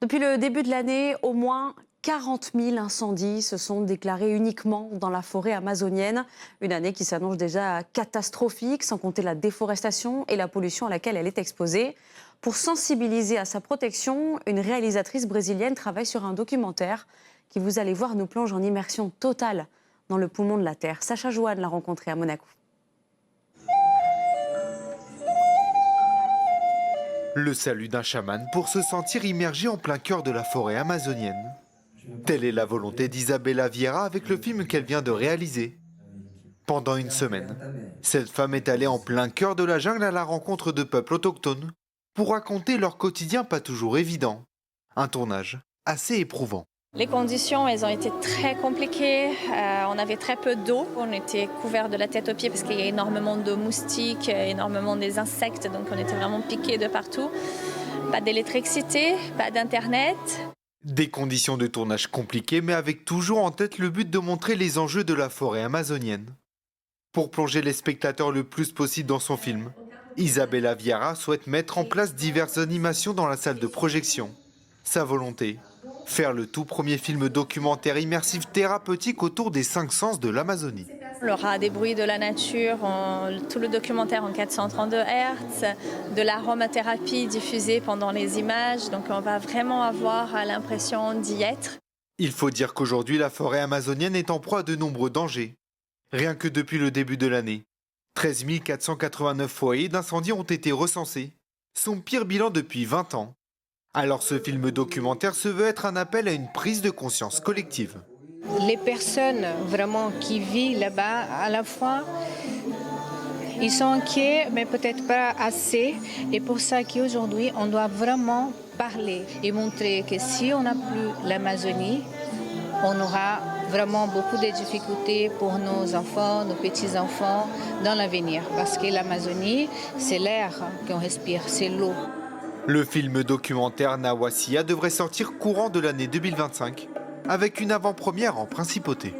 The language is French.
Depuis le début de l'année, au moins 40 000 incendies se sont déclarés uniquement dans la forêt amazonienne. Une année qui s'annonce déjà catastrophique, sans compter la déforestation et la pollution à laquelle elle est exposée. Pour sensibiliser à sa protection, une réalisatrice brésilienne travaille sur un documentaire qui, vous allez voir, nous plonge en immersion totale dans le poumon de la Terre. Sacha Joanne l'a rencontrée à Monaco. Le salut d'un chaman pour se sentir immergé en plein cœur de la forêt amazonienne. Telle est la volonté d'Isabela Vieira avec le film qu'elle vient de réaliser. Pendant une semaine, cette femme est allée en plein cœur de la jungle à la rencontre de peuples autochtones pour raconter leur quotidien pas toujours évident. Un tournage assez éprouvant. Les conditions, elles ont été très compliquées. On avait très peu d'eau. On était couverts de la tête aux pieds parce qu'il y a énormément de moustiques, énormément des insectes. Donc on était vraiment piqués de partout. Pas d'électricité, pas d'internet. Des conditions de tournage compliquées, mais avec toujours en tête le but de montrer les enjeux de la forêt amazonienne. Pour plonger les spectateurs le plus possible dans son film, Isabela Vieira souhaite mettre en place diverses animations dans la salle de projection. Sa volonté, faire le tout premier film documentaire immersif thérapeutique autour des 5 sens de l'Amazonie. On aura des bruits de la nature, tout le documentaire en 432 Hz, de l'aromathérapie diffusée pendant les images. Donc on va vraiment avoir l'impression d'y être. Il faut dire qu'aujourd'hui, la forêt amazonienne est en proie à de nombreux dangers. Rien que depuis le début de l'année, 13 489 foyers d'incendie ont été recensés, son pire bilan depuis 20 ans. Alors ce film documentaire se veut être un appel à une prise de conscience collective. Les personnes vraiment qui vivent là-bas, à la fois, ils sont inquiets, mais peut-être pas assez. Et pour ça qu'aujourd'hui, on doit vraiment parler et montrer que si on n'a plus l'Amazonie, on aura vraiment beaucoup de difficultés pour nos enfants, nos petits-enfants dans l'avenir. Parce que l'Amazonie, c'est l'air qu'on respire, c'est l'eau. Le film documentaire Nawasia devrait sortir courant de l'année 2025, avec une avant-première en principauté.